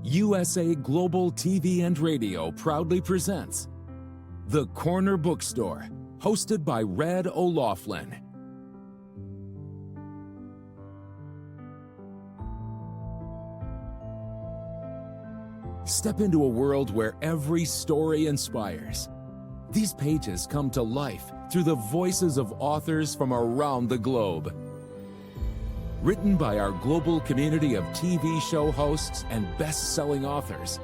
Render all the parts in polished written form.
USA Global TV and Radio proudly presents The Corner Bookstore, hosted by Red O'Loughlin. Step into a world where every story inspires. These pages come to life through the voices of authors from around the globe. Written by our global community of TV show hosts and best-selling authors,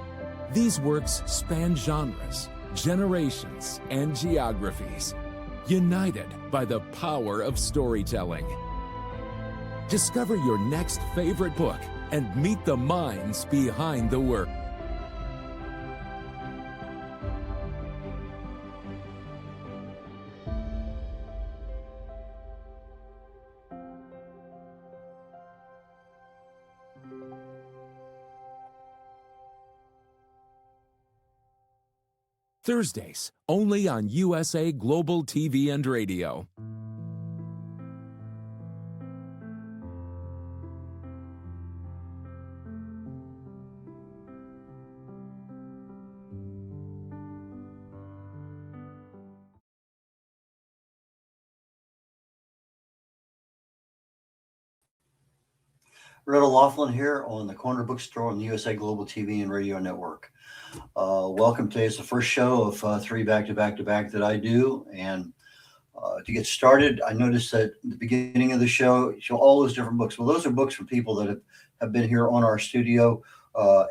these works span genres, generations, and geographies, united by the power of storytelling. Discover your next favorite book and meet the minds behind the work. Thursdays, only on USA Global TV and Radio. Red O'Loughlin here on the Corner Bookstore on the USA Global TV and Radio Network. Welcome. Today is the first show of three back-to-back that I do. And to get started, I noticed that at the beginning of the show, show all those different books. Well, those are books from people that have been here on our studio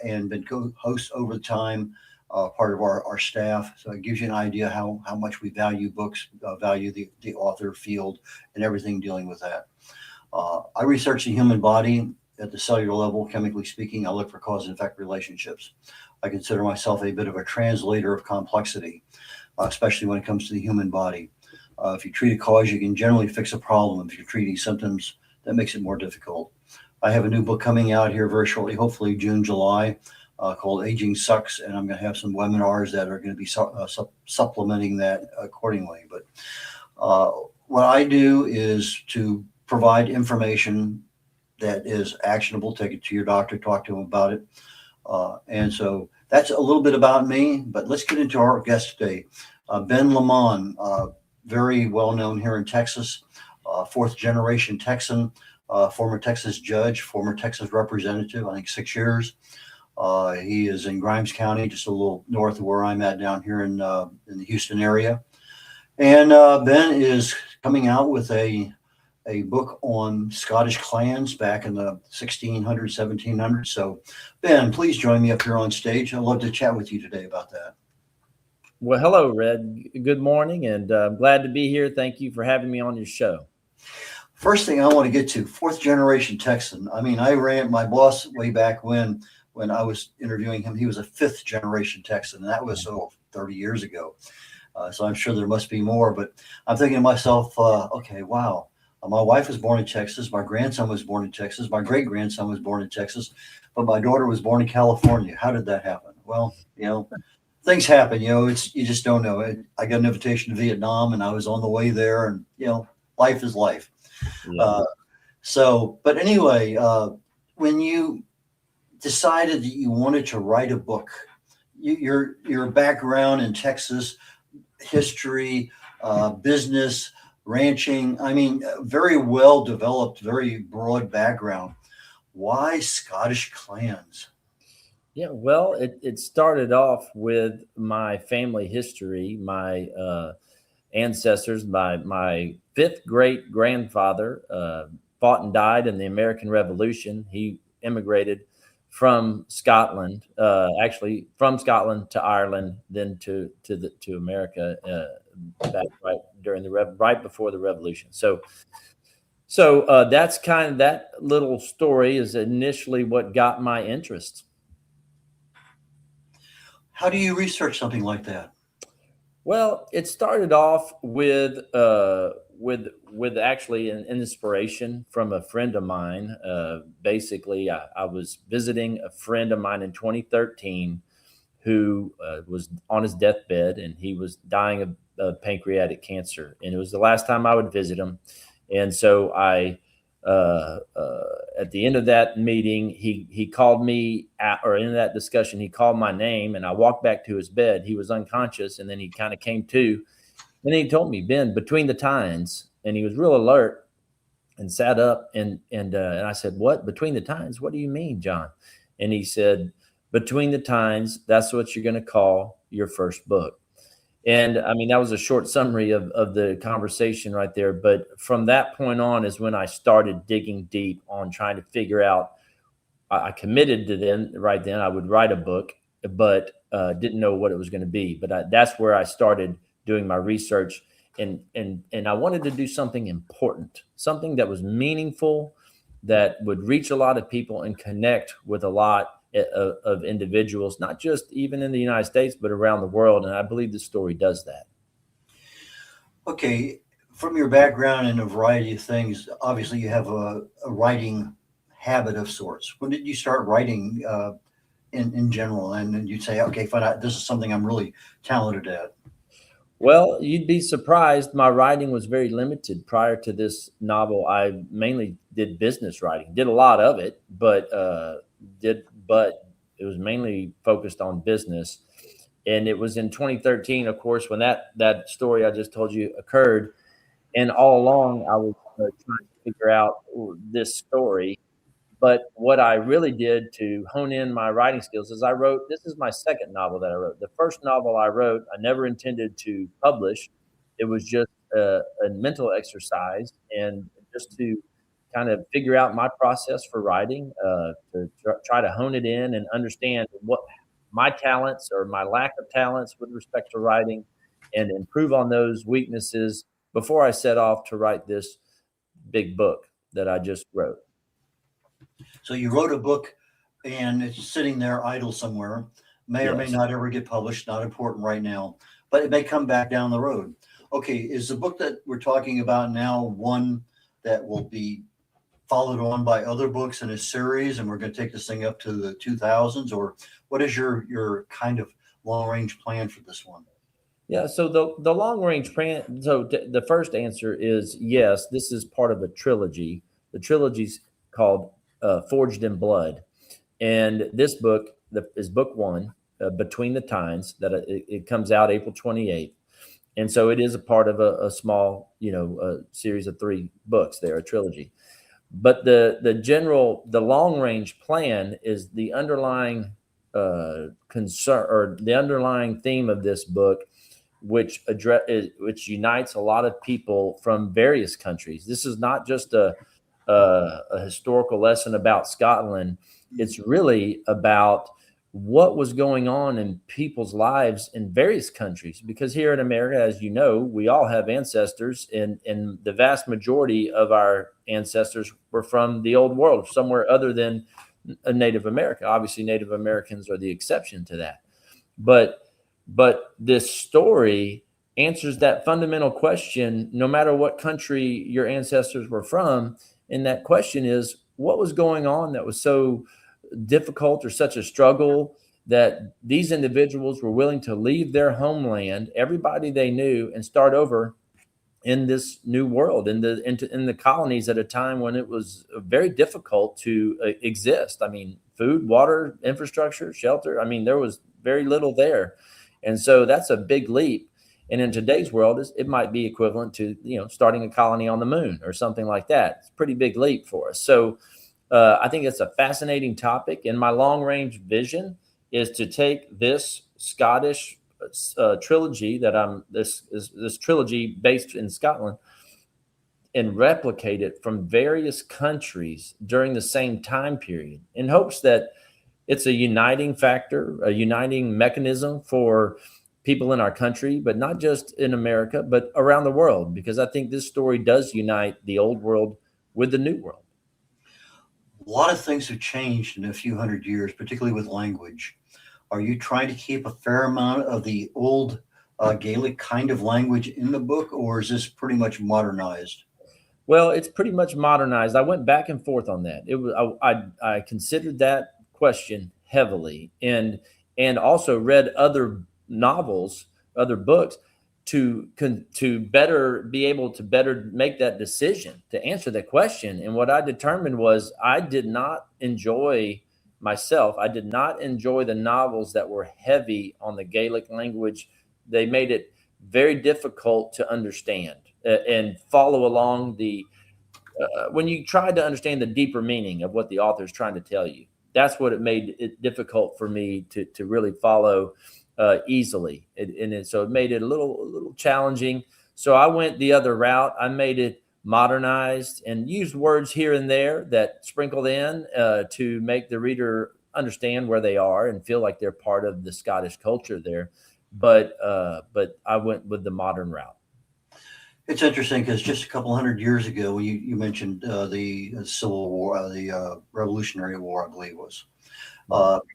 and been co-hosts over the time, part of our staff. So it gives you an idea how much we value books, value the author field and everything dealing with that. I research the human body at the cellular level, chemically speaking. I look for cause and effect relationships. I consider myself a bit of a translator of complexity, especially when it comes to the human body. If you treat a cause, you can generally fix a problem. If you're treating symptoms, that makes it more difficult. I have a new book coming out here very shortly, hopefully June, July, called Aging Sucks, and I'm going to have some webinars that are going to be supplementing that accordingly. But what I do is to provide information that is actionable. Take it to your doctor, talk to him about it. And so that's a little bit about me, but let's get into our guest today. Ben Lamon, very well known here in Texas, fourth generation Texan, former Texas judge, former Texas representative, I think 6 years. He is in Grimes County, just a little north of where I'm at down here in the Houston area. And Ben is coming out with a book on Scottish clans back in the 1600s, 1700s. So, Ben, please join me up here on stage. I'd love to chat with you today about that. Well, hello, Red. Good morning, and I'm glad to be here. Thank you for having me on your show. First thing I want to get to, fourth generation Texan. I mean, I ran my boss way back when I was interviewing him. He was a fifth generation Texan, and that was 30 years ago. So I'm sure there must be more, but I'm thinking to myself, okay, wow. My wife was born in Texas. My grandson was born in Texas. My great-grandson was born in Texas, but my daughter was born in California. How did that happen? Well, things happen, you just don't know. I got an invitation to Vietnam and I was on the way there, and, life is life. Yeah. But anyway, when you decided that you wanted to write a book, your background in Texas, history, business, ranching, I mean, very well developed, very broad background. Why Scottish clans? Yeah, well, it started off with my family history. My ancestors, my fifth great grandfather fought and died in the American Revolution. He immigrated from Scotland, actually from Scotland to Ireland, then to America back right before the Revolution. So that's kind of, that little story is initially what got my interest. How do you research something like that? Well, it started off with actually an inspiration from a friend of mine. Basically, I was visiting a friend of mine in 2013 who was on his deathbed, and he was dying of pancreatic cancer. And it was the last time I would visit him. And so I At the end of that meeting, he called me or in that discussion, he called my name, and I walked back to his bed. He was unconscious, and then he kind of came to. And then he told me, Ben, between the tines, and he was real alert and sat up, and I said, what? Between the tines? What do you mean, John? And he said, between the tines, that's what you're going to call your first book. And I mean, that was a short summary of the conversation right there. But from that point on is when I started digging deep on trying to figure out. I committed to then right then I would write a book, but didn't know what it was going to be. But that's where I started doing my research, and I wanted to do something important, something that was meaningful, that would reach a lot of people and connect with a lot of individuals, not just even in the United States, but around the world. And I believe the story does that. Okay, from your background in a variety of things, obviously you have a writing habit of sorts. When did you start writing in general? And then you'd say, okay, fine, this is something I'm really talented at. Well, you'd be surprised. My writing was very limited prior to this novel. I mainly did business writing, did a lot of it, but it was mainly focused on business. And it was in 2013, of course, when that story I just told you occurred. And all along, I was trying to figure out this story. But what I really did to hone in my writing skills is this is my second novel that I wrote. The first novel I wrote, I never intended to publish. It was just a mental exercise and just to kind of figure out my process for writing, to try to hone it in and understand what my talents or my lack of talents with respect to writing and improve on those weaknesses before I set off to write this big book that I just wrote. So you wrote a book and it's sitting there idle somewhere, may or may Yes. not ever get published, not important right now, but it may come back down the road. Okay, is the book that we're talking about now one that will be followed on by other books in a series, and we're going to take this thing up to the 2000s, or what is your kind of long range plan for this one? Yeah, so the long range plan. So the first answer is yes. This is part of a trilogy. The trilogy's called Forged in Blood, and this book is book one, Between the Tines. That it comes out April 28th, and so it is a part of a small, series of 3 books. There, a trilogy. But the long range plan is the underlying concern or the underlying theme of this book, which unites a lot of people from various countries. This is not just a historical lesson about Scotland. It's really about what was going on in people's lives in various countries. Because here in America, as you know, we all have ancestors, and the vast majority of our ancestors were from the old world, somewhere other than Native America. Obviously, Native Americans are the exception to that. But this story answers that fundamental question, no matter what country your ancestors were from. And that question is, what was going on that was so difficult or such a struggle that these individuals were willing to leave their homeland, everybody they knew, and start over in this new world, in the colonies at a time when it was very difficult to exist. I mean, food, water, infrastructure, shelter. I mean, there was very little there. And so that's a big leap. And in today's world, it might be equivalent to, starting a colony on the moon or something like that. It's a pretty big leap for us. So I think it's a fascinating topic. And my long range vision is to take this Scottish trilogy this trilogy based in Scotland and replicate it from various countries during the same time period, in hopes that it's a uniting factor, a uniting mechanism for people in our country, but not just in America, but around the world, because I think this story does unite the old world with the new world. A lot of things have changed in a few hundred years, particularly with language. Are you trying to keep a fair amount of the old Gaelic kind of language in the book, or is this pretty much modernized? Well, it's pretty much modernized. I went back and forth on that. It was I considered that question heavily, and also read other novels, other books to better be able to better make that decision to answer that question. And what I determined was I did not enjoy the novels that were heavy on the Gaelic language. They made it very difficult to understand and follow along when you tried to understand the deeper meaning of what the author is trying to tell you. That's what it made it difficult for me to really follow easily. So it made it a little challenging. So I went the other route. I made it modernized and used words here and there that sprinkled in to make the reader understand where they are and feel like they're part of the Scottish culture there. But I went with the modern route. It's interesting because just a couple hundred years ago, you mentioned the Civil War, the Revolutionary War, I believe it was.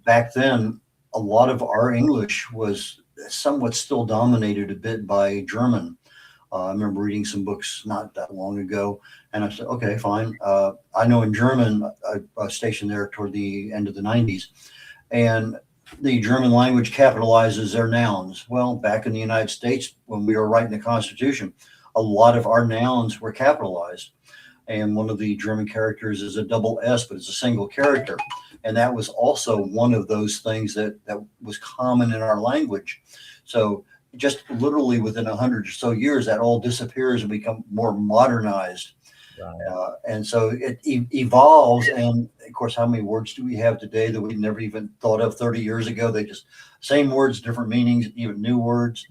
Back then, a lot of our English was somewhat still dominated a bit by German. I remember reading some books not that long ago, and I said, okay, fine. I know in German, I was stationed there toward the end of the 90s, and the German language capitalizes their nouns. Well, back in the United States, when we were writing the Constitution, a lot of our nouns were capitalized. And one of the German characters is a double S, but it's a single character. And that was also one of those things that was common in our language. So just literally within 100 or so years, that all disappears and become more modernized. Right. And so it evolves. And of course, how many words do we have today that we never even thought of 30 years ago? They just same words, different meanings, even new words.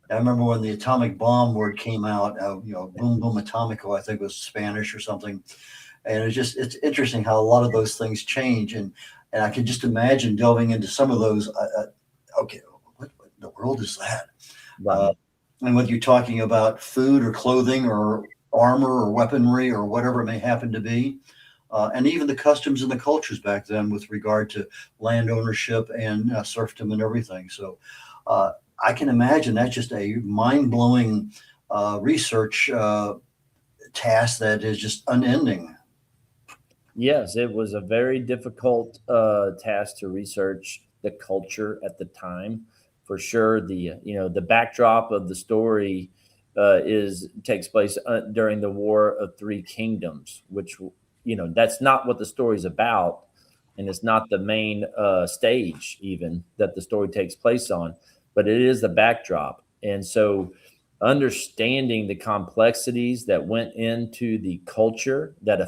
I remember when the atomic bomb word came out, boom, boom, atomico, I think was Spanish or something. And it's interesting how a lot of those things change. And I can just imagine delving into some of those. Okay, what in the world is that? Right. And whether you're talking about food or clothing or armor or weaponry or whatever it may happen to be. And even the customs and the cultures back then with regard to land ownership and serfdom and everything. So I can imagine that's just a mind-blowing research task that is just unending. Yes, it was a very difficult task to research the culture at the time. For sure, the backdrop of the story takes place during the War of Three Kingdoms, which that's not what the story is about, and it's not the main stage even that the story takes place on. But it is the backdrop. And so understanding the complexities that went into the culture that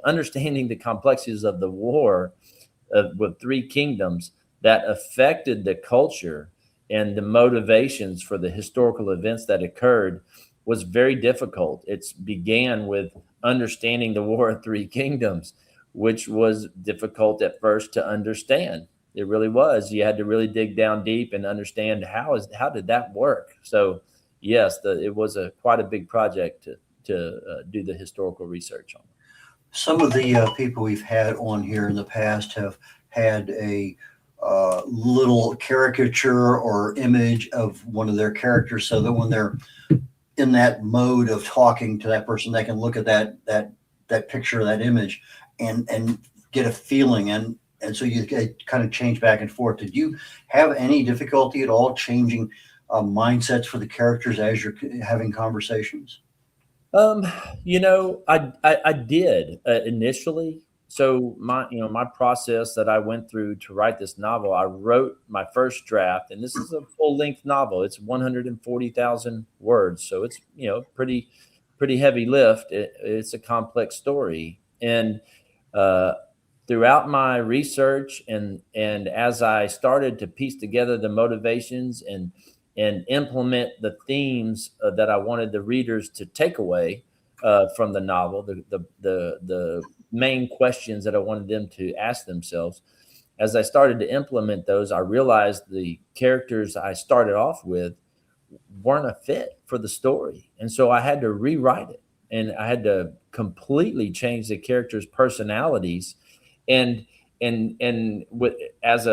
understanding the complexities of the war with Three Kingdoms that affected the culture and the motivations for the historical events that occurred was very difficult. It began with understanding the War of Three Kingdoms, which was difficult at first to understand. It really was. You had to really dig down deep and understand how did that work. So, yes, it was quite a big project to do the historical research on. Some of the people we've had on here in the past have had a little caricature or image of one of their characters, so that when they're in that mode of talking to that person, they can look at that picture, that image, and get a feeling. And so you kind of change back and forth. Did you have any difficulty at all changing mindsets for the characters as you're having conversations? I did initially. So my process that I went through to write this novel, I wrote my first draft, and this is a full-length novel. It's 140,000 words, so it's pretty heavy lift. It's a complex story, and throughout my research and as I started to piece together the motivations and implement the themes that I wanted the readers to take away from the novel, the main questions that I wanted them to ask themselves, as I started to implement those, I realized the characters I started off with weren't a fit for the story. And so I had to rewrite it, and I had to completely change the characters' personalities. And with, as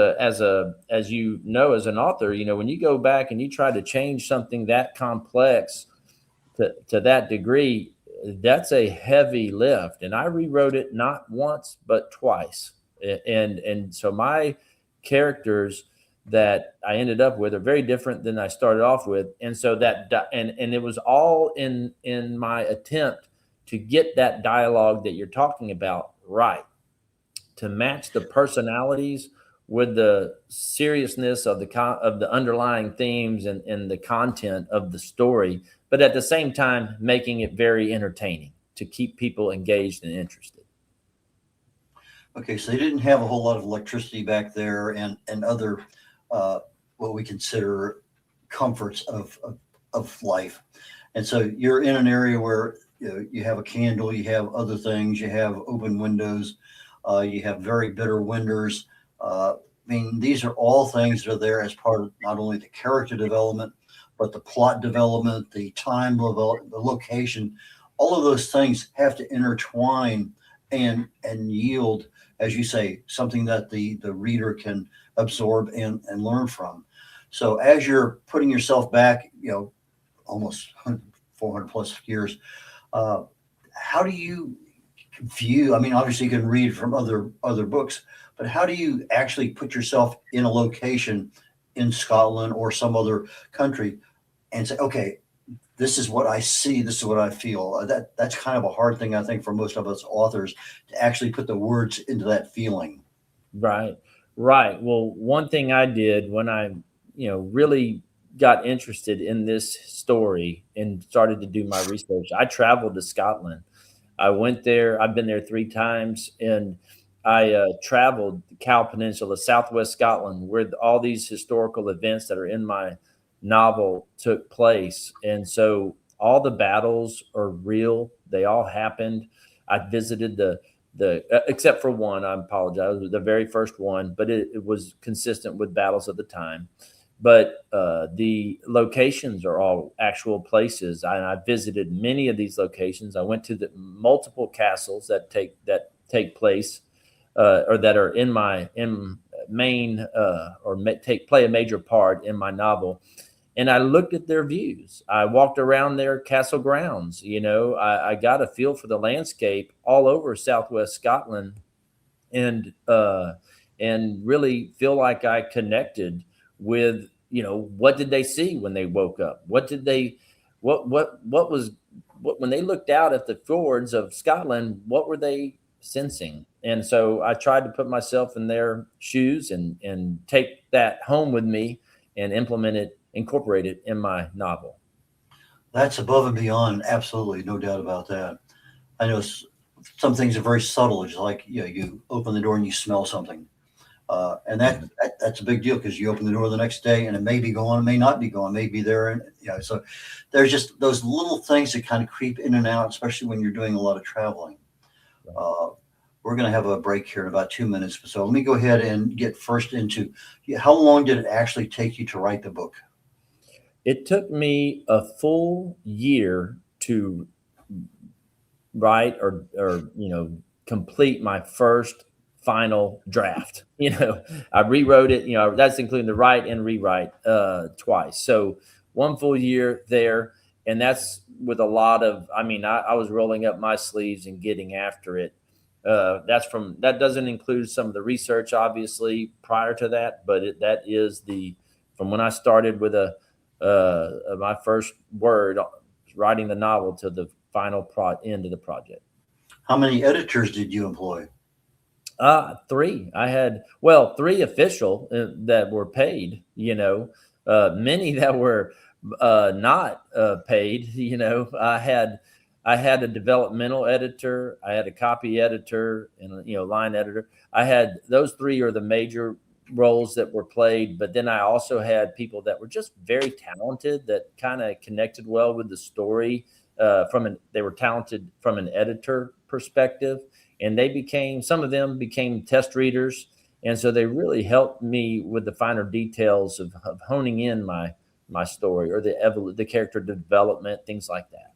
you know, as an author, when you go back and you try to change something that complex to that degree, that's a heavy lift. And I rewrote it not once but twice. And so my characters that I ended up with are very different than I started off with. And so and it was all in my attempt to get that dialogue that you're talking about right, to match the personalities with the seriousness of the underlying themes and the content of the story, but at the same time making it very entertaining to keep people engaged and interested. Okay, so they didn't have a whole lot of electricity back there and other what we consider comforts of life. And so you're in an area where you have a candle, you have other things, you have open windows, you have very bitter winters. I mean, these are all things that are there as part of not only the character development, but the plot development, the time level, the location. All of those things have to intertwine and yield, as you say, something that the reader can absorb and learn from. So as you're putting yourself back, almost 400 plus years, how do you view? I mean, obviously you can read from other books, but how do you actually put yourself in a location in Scotland or some other country and say, okay, this is what I see, this is what I feel? That's kind of a hard thing, I think, for most of us authors, to actually put the words into that feeling. Right. Well, one thing I did when I, really got interested in this story and started to do my research, I traveled to Scotland. I went there. I've been there 3 times, and I traveled the Cow Peninsula, Southwest Scotland, where all these historical events that are in my novel took place. And so all the battles are real. They all happened. I visited the except for one, I apologize, the very first one, but it was consistent with battles of the time. But the locations are all actual places. I visited many of these locations. I went to the multiple castles that take place or that are in my main play a major part in my novel. And I looked at their views. I walked around their castle grounds. I got a feel for the landscape all over Southwest Scotland, and really feel like I connected with, what did they see when they woke up? What when they looked out at the fjords of Scotland, what were they sensing? And so I tried to put myself in their shoes and take that home with me and incorporate it in my novel. That's above and beyond. Absolutely. No doubt about that. I know some things are very subtle. It's like, you open the door and you smell something. And that's a big deal, because you open the door the next day and it may be gone, may not be gone, may be there. And so there's just those little things that kind of creep in and out, especially when you're doing a lot of traveling. We're going to have a break here in about 2 minutes. So let me go ahead and get first into, how long did it actually take you to write the book? It took me a full year to write or complete my first final draft. I rewrote it, that's including the write and rewrite twice. So 1 full year there. And that's with a lot of, I was rolling up my sleeves and getting after it. That doesn't include some of the research, obviously, prior to that, but that is from when I started with my first word, writing the novel, to the final end of the project. How many editors did you employ? 3. I had, 3 official that were paid, many that were not paid. I had a developmental editor, I had a copy editor, and line editor. I had those 3 are the major roles that were played, but then I also had people that were just very talented, that kind of connected well with the story. They were talented from an editor perspective, and some of them became test readers, and so they really helped me with the finer details of honing in my story, or the character development, things like that.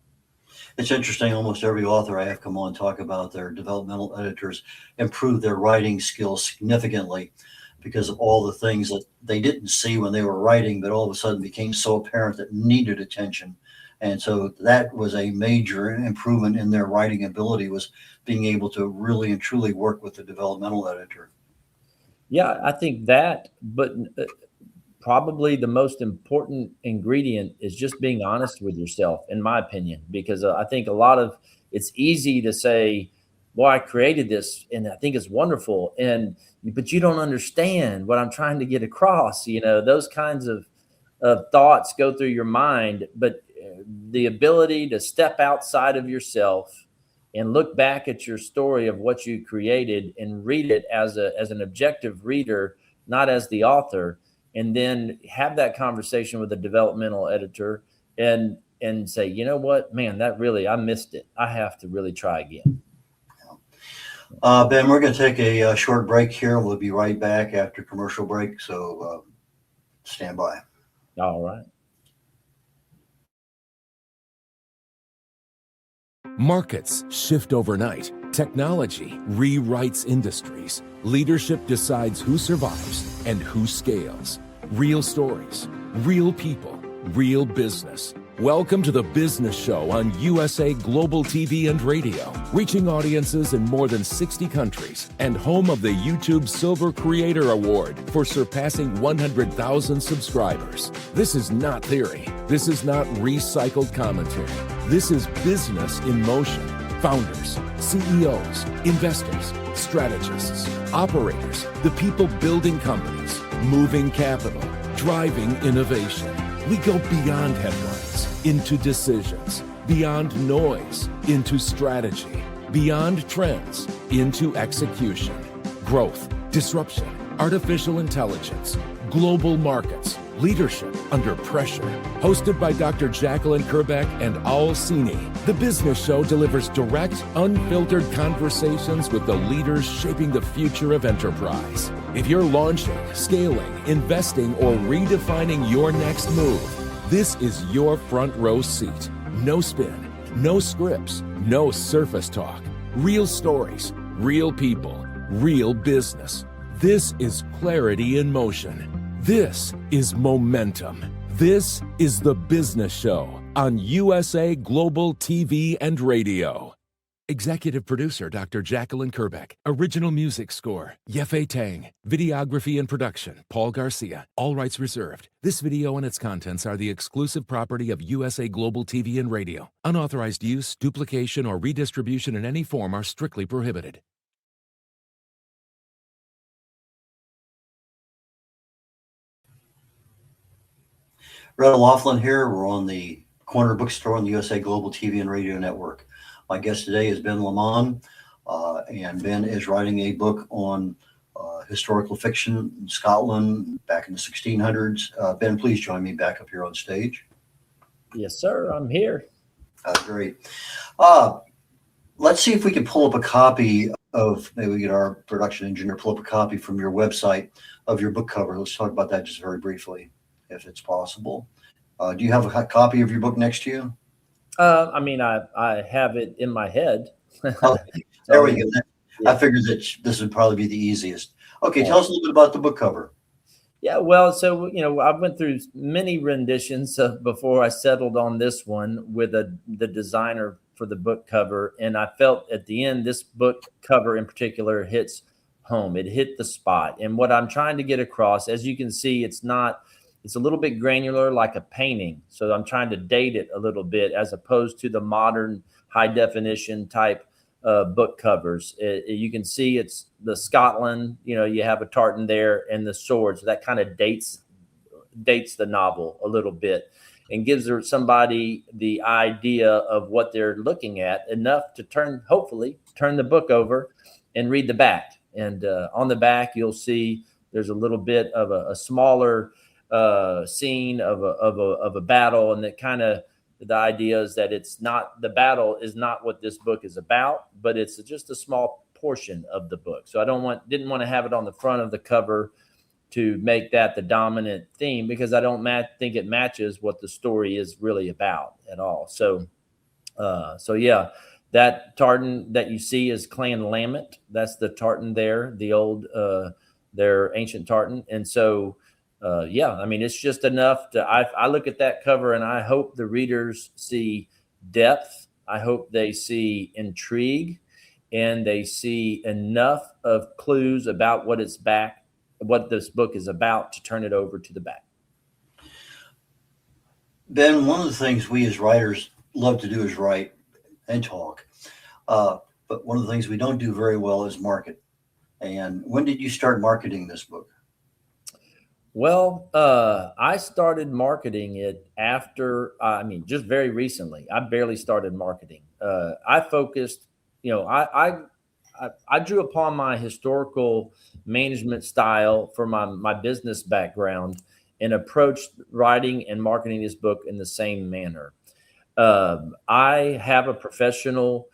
It's interesting. Almost every author I have come on talk about their developmental editors improve their writing skills significantly because of all the things that they didn't see when they were writing, but all of a sudden became so apparent that needed attention. And so that was a major improvement in their writing ability, was being able to really and truly work with the developmental editor. Yeah, I think that, but probably the most important ingredient is just being honest with yourself, in my opinion, because I think it's easy to say, well, I created this and I think it's wonderful. But you don't understand what I'm trying to get across. Those kinds of thoughts go through your mind, but the ability to step outside of yourself and look back at your story of what you created and read it as an objective reader, not as the author, and then have that conversation with a developmental editor and say, you know what, man, I missed it. I have to really try again. Ben, we're going to take a short break here. We'll be right back after commercial break. So stand by. All right. Markets shift overnight. Technology rewrites industries. Leadership decides who survives and who scales. Real stories, real people, real business. Welcome to The Business Show on USA Global TV and Radio, reaching audiences in more than 60 countries and home of the YouTube Silver Creator Award for surpassing 100,000 subscribers. This is not theory. This is not recycled commentary. This is business in motion. Founders, CEOs, investors, strategists, operators, the people building companies, moving capital, driving innovation. We go beyond headlines into decisions, beyond noise into strategy, beyond trends into execution, growth, disruption, artificial intelligence, global markets, leadership under pressure. Hosted by Dr. Jacqueline Kerbeck and Al Sini, The Business Show delivers direct, unfiltered conversations with the leaders shaping the future of enterprise. If you're launching, scaling, investing, or redefining your next move, this is your front row seat. No spin, no scripts, no surface talk. Real stories, real people, real business. This is clarity in motion. This is momentum. This is The Business Show on USA Global TV and Radio. Executive producer Dr. Jacqueline Kerbeck. Original music score Yefe Tang. Videography and production Paul Garcia. All rights reserved. This video and its contents are the exclusive property of USA Global TV and Radio. Unauthorized use, duplication, or redistribution in any form are strictly prohibited. Red Laughlin here. We're on the Corner Bookstore on the USA Global TV and Radio Network. My guest today is Ben Lomond, and Ben is writing a book on historical fiction in Scotland back in the 1600s. Ben, please join me back up here on stage. Yes, sir. I'm here. Great. Let's see if we can pull up a copy of, maybe we get our production engineer pull up a copy from your website of your book cover. Let's talk about that just very briefly, if it's possible. Do you have a copy of your book next to you? I have it in my head. Oh, there we go. Yeah. I figured that this would probably be the easiest. Okay, tell us a little bit about the book cover. Yeah, well, so, I went through many renditions before I settled on this one with the designer for the book cover. And I felt at the end, this book cover in particular hits home. It hit the spot. And what I'm trying to get across, as you can see, it's a little bit granular like a painting. So I'm trying to date it a little bit as opposed to the modern high definition type book covers. You can see it's the Scotland, you have a tartan there and the sword. So that kind of dates the novel a little bit and gives somebody the idea of what they're looking at enough to hopefully turn the book over and read the back. And on the back, you'll see there's a little bit of a smaller scene of a battle, and that kind of the idea is that the battle is not what this book is about, but it's just a small portion of the book. So I didn't want to have it on the front of the cover to make that the dominant theme, because I don't think it matches what the story is really about at all. So yeah, that tartan that you see is Clan Lamont. That's the tartan there, the old their ancient tartan. And so it's just enough I look at that cover and I hope the readers see depth. I hope they see intrigue, and they see enough of clues about what this book is about to turn it over to the back. Ben, one of the things we as writers love to do is write and talk. But one of the things we don't do very well is market. And when did you start marketing this book? Well, I started marketing it after, just very recently. I barely started marketing. I focused, I drew upon my historical management style for my business background and approached writing and marketing this book in the same manner. I have a professional,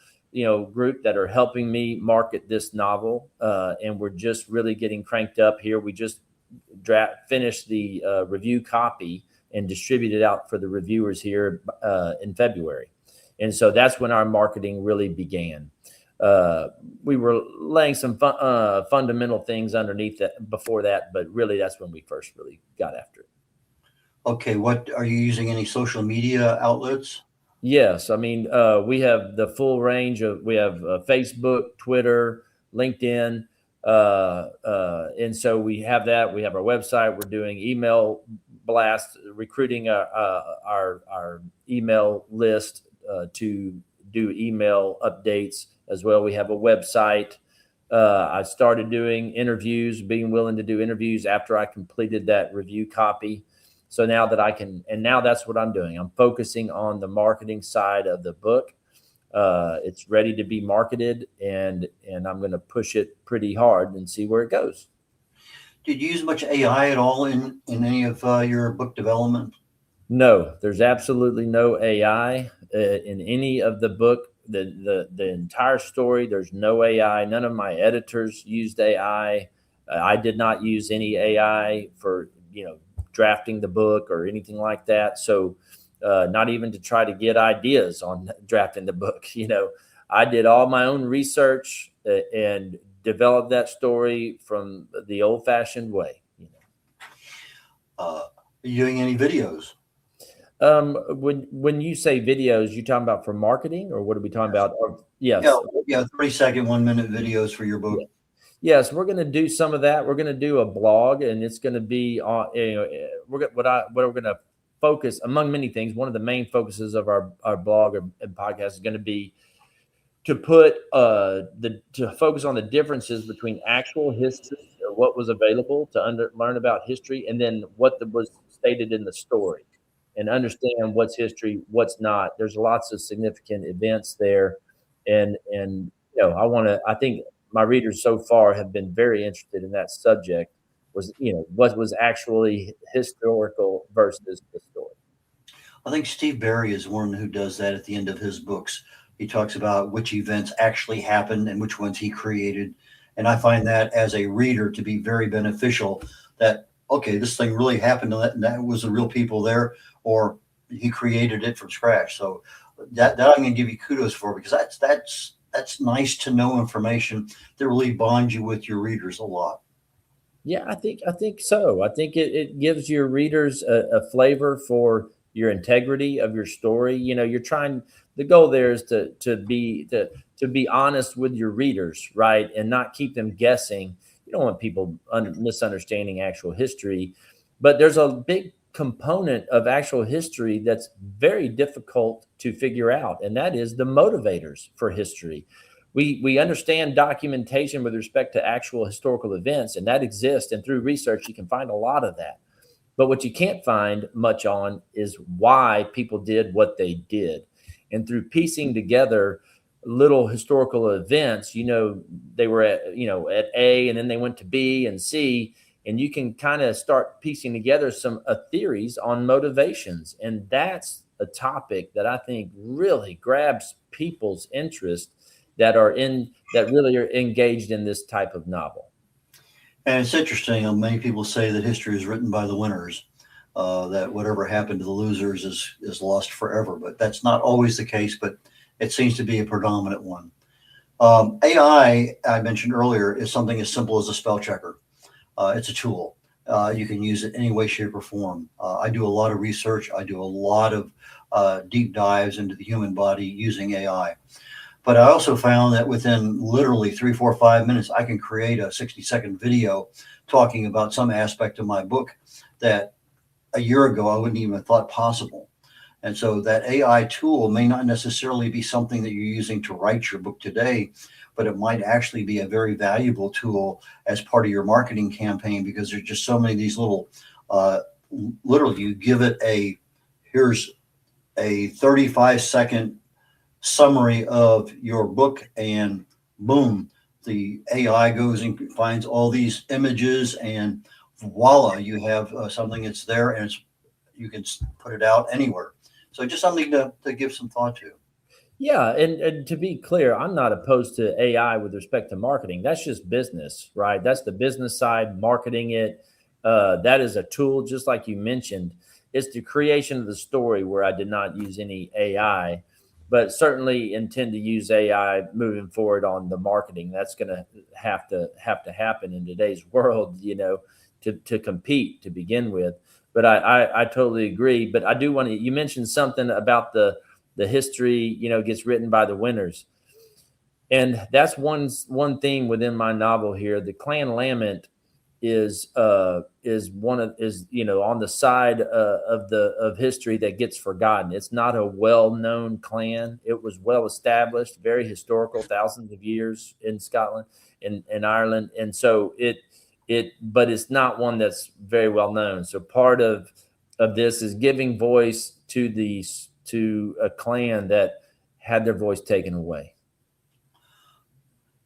group that are helping me market this novel, and we're just really getting cranked up here. We just finished the review copy and distributed out for the reviewers here in February, and so that's when our marketing really began. We were laying some fundamental things underneath that before that, but really that's when we first really got after it. Okay, what are you using? Any social media outlets? Yes, we have the full range we have Facebook, Twitter, LinkedIn, and so we have that. We have our website. We're doing email blasts, recruiting our email list to do email updates as well. We have a website. I started doing interviews, being willing to do interviews after I completed that review copy. So now that now that's what I'm doing. I'm focusing on the marketing side of the book. It's ready to be marketed, and I'm going to push it pretty hard and see where it goes. Did you use much AI at all in any of your book development? No, there's absolutely no AI in any of the book. The entire story, there's no AI. None of my editors used AI. I did not use any AI for drafting the book or anything like that. So not even to try to get ideas on drafting the book. I did all my own research and developed that story from the old-fashioned way. Are you doing any videos? When you say videos, you talking about for marketing, or what are we talking about? Yes. Yeah, 30-second, 1-minute videos for your book. Yeah. Yes, we're going to do some of that. We're going to do a blog, and it's going to be on. What we're going to focus, among many things. One of the main focuses of our blog and podcast is going to be to put to focus on the differences between actual history, or what was available to learn about history, and then what was stated in the story, and understand what's history, what's not. There's lots of significant events there, and I think my readers so far have been very interested in that subject, was, what was actually historical versus the story. I think Steve Berry is one who does that at the end of his books. He talks about which events actually happened and which ones he created. And I find that as a reader to be very beneficial, that, okay, this thing really happened and that was the real people there, or he created it from scratch. So that I'm going to give you kudos for, because that's nice to know information that really bonds you with your readers a lot. Yeah, I think so. I think it gives your readers a flavor for your integrity of your story. You're trying. The goal there is to be honest with your readers, right, and not keep them guessing. You don't want people misunderstanding actual history, but there's a big component of actual history that's very difficult to figure out, and that is the motivators for history. We understand documentation with respect to actual historical events, and that exists, and through research you can find a lot of that. But what you can't find much on is why people did what they did. And through piecing together little historical events, they were at A, and then they went to B and C, and you can kind of start piecing together some theories on motivations. And that's a topic that I think really grabs people's interest that really are engaged in this type of novel. And it's interesting. Many people say that history is written by the winners, that whatever happened to the losers is lost forever. But that's not always the case, but it seems to be a predominant one. AI, I mentioned earlier, is something as simple as a spell checker. It's a tool. You can use it any way, shape, or form. I do a lot of research. I do a lot of deep dives into the human body using AI. But I also found that within literally 3, 4, 5 minutes, I can create a 60-second video talking about some aspect of my book that a year ago I wouldn't even have thought possible. And so that AI tool may not necessarily be something that you're using to write your book today, but it might actually be a very valuable tool as part of your marketing campaign, because there's just so many of these little, literally you give it here's a 35-second summary of your book, and boom, the AI goes and finds all these images, and voila, you have something that's there, and you can put it out anywhere. So just something to give some thought to. Yeah, and to be clear, I'm not opposed to AI with respect to marketing. That's just business, right? That's the business side, marketing it. That is a tool, just like you mentioned. It's the creation of the story where I did not use any AI, but certainly intend to use AI moving forward on the marketing. That's going to have to happen in today's world, to compete to begin with. But I totally agree. But I do want to. You mentioned something about the history, gets written by the winners. And that's one theme within my novel here. The Clan Lament is on the side of history that gets forgotten. It's not a well-known clan. It was well established, very historical, thousands of years in Scotland and Ireland. And so but it's not one that's very well known. So part of this is giving voice to a clan that had their voice taken away.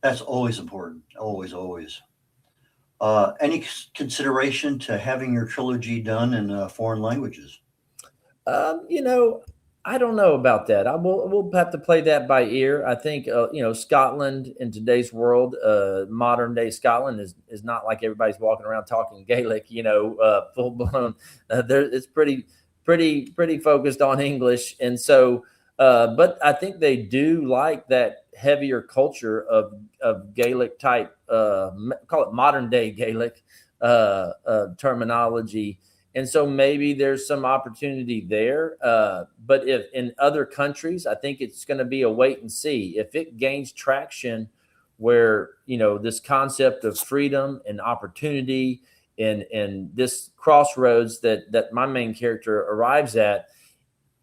That's always important. Always, always. Any consideration to having your trilogy done in foreign languages? I don't know about that. We'll have to play that by ear. I think, Scotland in today's world, modern day Scotland is not like everybody's walking around talking Gaelic, full blown. It's pretty focused on English. And so, but I think they do like that heavier culture of Gaelic type, call it modern day Gaelic terminology. And so maybe there's some opportunity there. But if in other countries, I think it's going to be a wait and see. If it gains traction where, this concept of freedom and opportunity and this crossroads that my main character arrives at,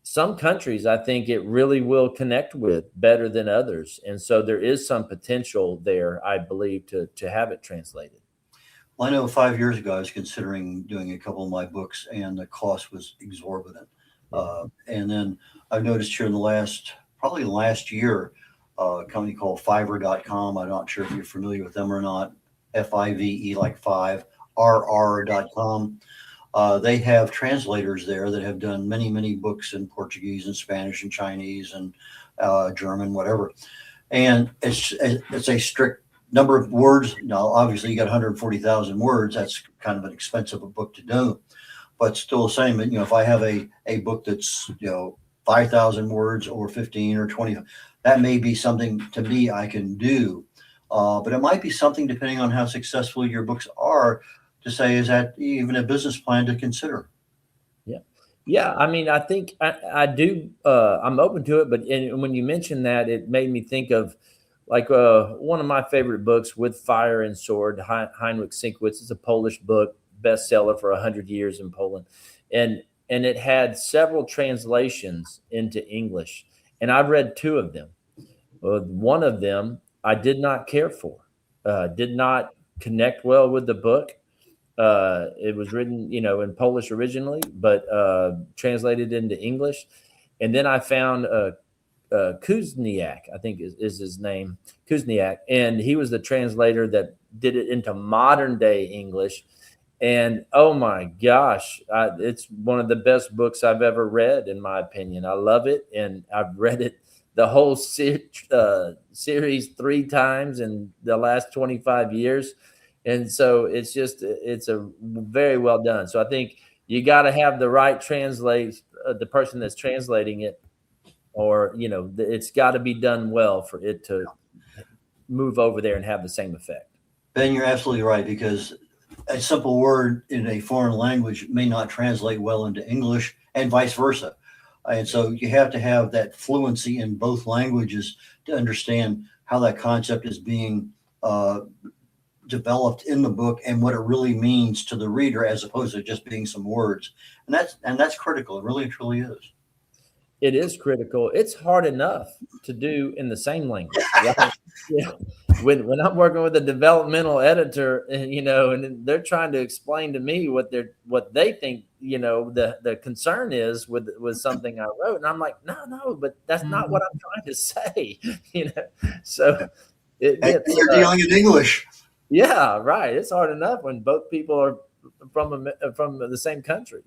some countries, I think it really will connect with better than others. And so there is some potential there, I believe, to have it translated. Well, I know 5 years ago, I was considering doing a couple of my books, and the cost was exorbitant. And then I've noticed here in probably last year, a company called Fiverr.com. I'm not sure if you're familiar with them or not. FIVE, like 5, RR.com. They have translators there that have done many, many books in Portuguese and Spanish and Chinese and German, whatever. And it's a strict number of words. Now, obviously, you got 140,000 words. That's kind of an expensive book to do, but still the same. If I have a book that's 5,000 words or 15 or 20, that may be something to me I can do. But it might be something, depending on how successful your books are, to say, is that even a business plan to consider? Yeah. I mean, I think I do. I'm open to it. But when you mentioned that, it made me think of like one of my favorite books, With Fire and Sword, Heinrich Sienkiewicz. It's a Polish book, bestseller for 100 years in Poland. And it had several translations into English. And I've read 2 of them. One of them I did not care for, did not connect well with the book. It was written, in Polish originally, but translated into English. And then I found Kuzniak, I think is his name, Kuzniak. And he was the translator that did it into modern day English. And oh my gosh, it's one of the best books I've ever read, in my opinion. I love it. And I've read it, the whole series 3 times in the last 25 years. And so it's a very well done. So I think you got to have the right the person that's translating it, or, it's got to be done well for it to move over there and have the same effect. Ben, you're absolutely right, because a simple word in a foreign language may not translate well into English, and vice versa. And so you have to have that fluency in both languages to understand how that concept is being developed in the book and what it really means to the reader, as opposed to just being some words. And that's critical. It really truly is. It is critical. It's hard enough to do in the same language. Right? Yeah. When I'm working with a developmental editor, and and they're trying to explain to me what they think, the concern is with something I wrote, and I'm like, no, but that's not what I'm trying to say. So it And gets you're dealing in English. yeah, right. It's hard enough when both people are from the same country.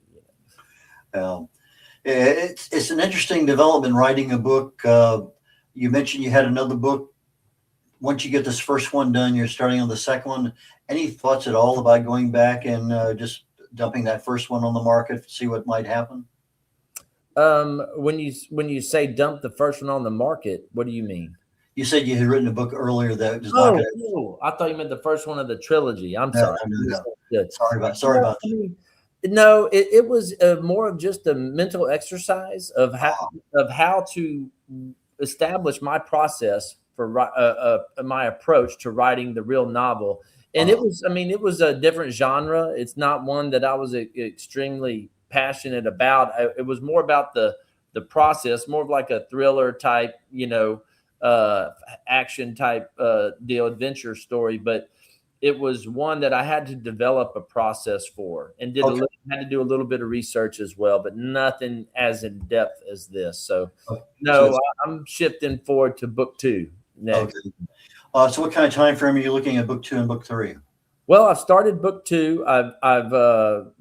It's an interesting development writing a book. You mentioned you had another book. Once you get this first one done, you're starting on the second one. Any thoughts at all about going back and just dumping that first one on the market, see what might happen? When you say dump the first one on the market, what do you mean? You said you had written a book earlier that was not going to. Oh, I thought you meant the first one of the trilogy. I'm sorry. No. Good. Sorry about that. No, it was more of just a mental exercise of how to establish my process for my approach to writing the real novel. And it was a different genre. It's not one that I was extremely passionate about. It was more about the process, more of like a thriller type, action type deal, adventure story. But it was one that I had to develop a process for, and had to do a little bit of research as well, but nothing as in depth as this. So I'm shifting forward to book 2 next. Okay. So what kind of time frame are you looking at book 2 and book 3? Well, I've started book 2. I've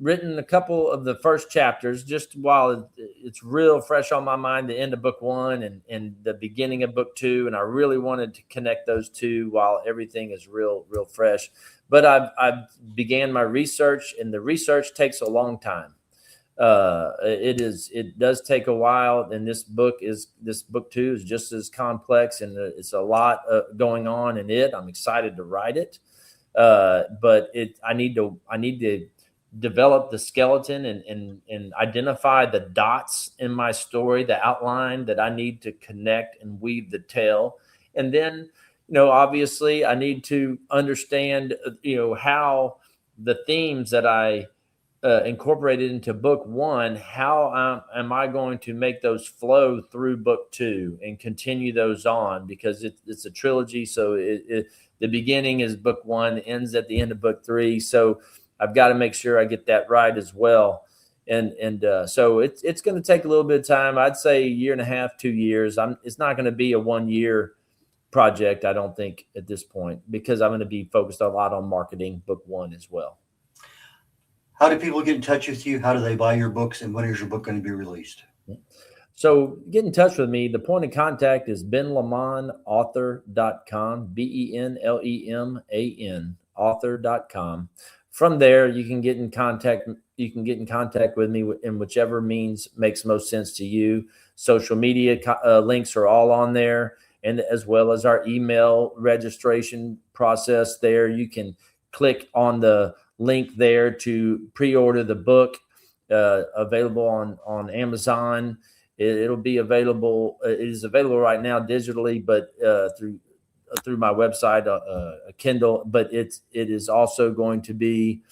written a couple of the first chapters just while it's real fresh on my mind, the end of book 1 and the beginning of book 2. And I really wanted to connect those two while everything is real fresh. But I've began my research, and the research takes a long time. It does take a while. And this book 2 is just as complex, and it's a lot going on in it. I'm excited to write it. But I need to develop the skeleton and identify the dots in my story, the outline that I need to connect and weave the tale. And then, obviously I need to understand, how the themes that I incorporated into book 1, how am I going to make those flow through book 2 and continue those on, because it's a trilogy. So the beginning is book 1, ends at the end of book 3. So I've got to make sure I get that right as well. And so it's going to take a little bit of time. I'd say a year and a half, 2 years. It's not going to be a 1-year project, I don't think, at this point, because I'm going to be focused a lot on marketing book 1 as well. How do people get in touch with you? How do they buy your books? And when is your book going to be released? So get in touch with me. The point of contact is benlemanauthor.com, BenLeman, author.com. From there, you can get in contact. You can get in contact with me in whichever means makes most sense to you. Social media links are all on there, and as well as our email registration process there. You can click on the link there to pre-order the book, available on Amazon. It'll be available. It is available right now digitally, but through my website, Kindle. But it is also going to be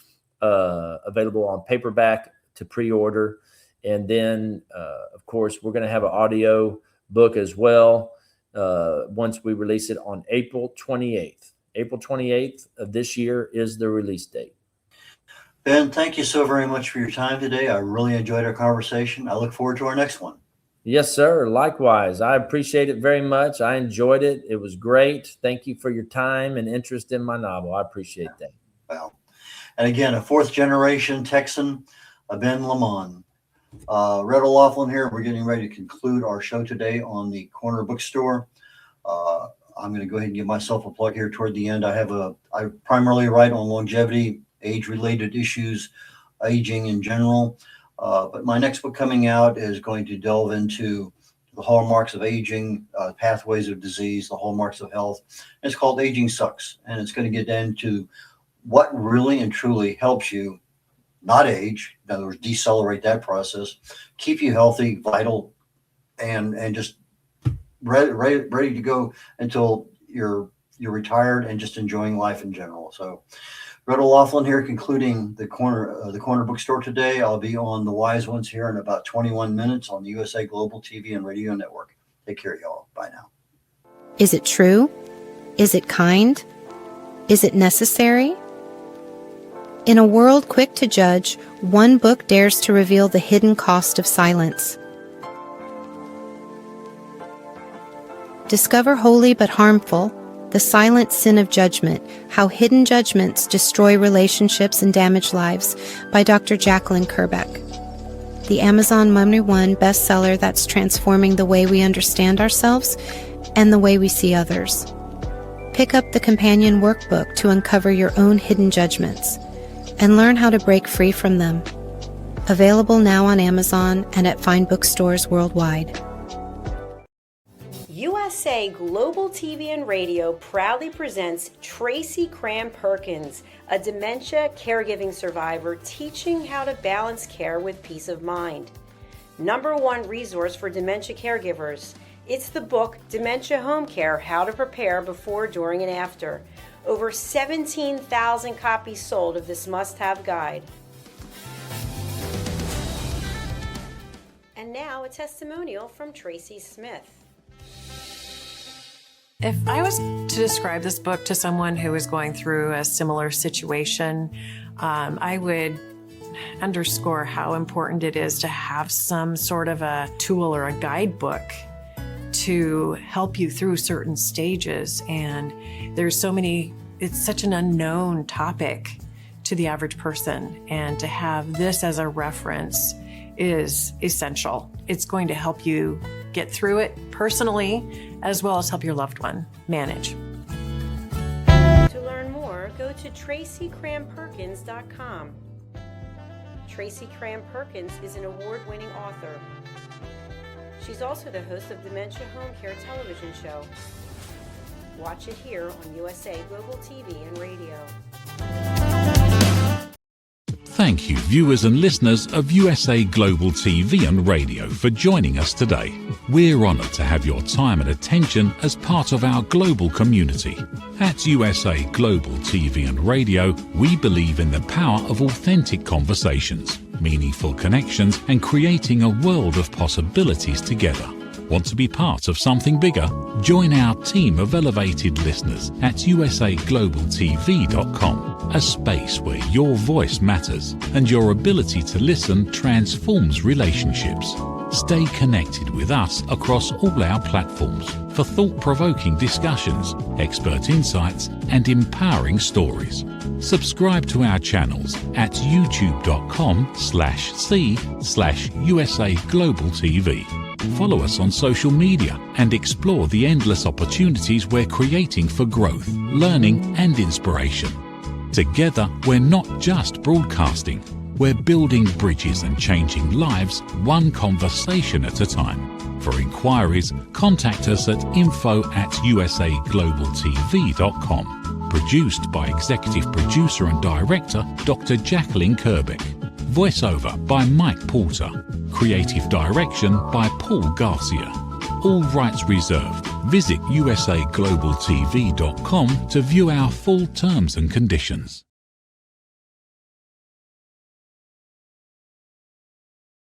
available on paperback to pre-order, and then of course we're going to have an audio book as well once we release it on April 28th. April 28th of this year is the release date. Ben, thank you so very much for your time today. I really enjoyed our conversation. I look forward to our next one. Yes, sir. Likewise. I appreciate it very much. I enjoyed it. It was great. Thank you for your time and interest in my novel. I appreciate that. Well, and again, a 4th generation Texan, Ben Leman. Red O'Laughlin here. We're getting ready to conclude our show today on the Corner Bookstore. I'm going to go ahead and give myself a plug here toward the end. I primarily write on longevity, age-related issues, aging in general. But my next book coming out is going to delve into the hallmarks of aging, pathways of disease, the hallmarks of health. And it's called Aging Sucks. And it's going to get into what really and truly helps you not age, in other words, decelerate that process, keep you healthy, vital, and just ready to go until you're retired and just enjoying life in general. So Red O'Laughlin here, concluding the corner bookstore today. I'll be on The Wise Ones here in about 21 minutes on the USA Global TV and Radio Network. Take care, y'all. Bye now. Is it true? Is it kind? Is it necessary? In a world quick to judge, one book dares to reveal the hidden cost of silence. Discover Holy but Harmful: The Silent Sin of Judgment, How Hidden Judgments Destroy Relationships and Damage Lives by Dr. Jacqueline Kerbeck. The Amazon #1 bestseller that's transforming the way we understand ourselves and the way we see others. Pick up the companion workbook to uncover your own hidden judgments and learn how to break free from them. Available now on Amazon and at fine bookstores worldwide. USA Global TV and Radio proudly presents Tracy Cram Perkins, a dementia caregiving survivor teaching how to balance care with peace of mind. #1 resource for dementia caregivers. It's the book Dementia Home Care: How to Prepare Before, During, and After. Over 17,000 copies sold of this must-have guide. And now a testimonial from Tracy Smith. If I was to describe this book to someone who is going through a similar situation, I would underscore how important it is to have some sort of a tool or a guidebook to help you through certain stages. And there's so many, it's such an unknown topic to the average person. And to have this as a reference is essential. It's going to help you get through it personally, as well as help your loved one manage. To learn more, go to TracyCramPerkins.com. Tracy Cram Perkins is an award-winning author. She's also the host of Dementia Home Care television show. Watch it here on USA Global TV and Radio. Thank you, viewers and listeners of USA Global TV and Radio, for joining us today. We're honoured to have your time and attention as part of our global community. At USA Global TV and Radio, we believe in the power of authentic conversations, meaningful connections, and creating a world of possibilities together. Want to be part of something bigger? Join our team of elevated listeners at usaglobaltv.com, a space where your voice matters and your ability to listen transforms relationships. Stay connected with us across all our platforms for thought-provoking discussions, expert insights, and empowering stories. Subscribe to our channels at youtube.com/c/USA Global TV. Follow us on social media and explore the endless opportunities we're creating for growth, learning, and inspiration. Together, we're not just broadcasting, we're building bridges and changing lives one conversation at a time. For inquiries, contact us at info@usaglobaltv.com. Produced by Executive Producer and Director Dr. Jacqueline Kerbeck. Voiceover by Mike Porter. Creative direction by Paul Garcia. All rights reserved. Visit usaglobaltv.com to view our full terms and conditions.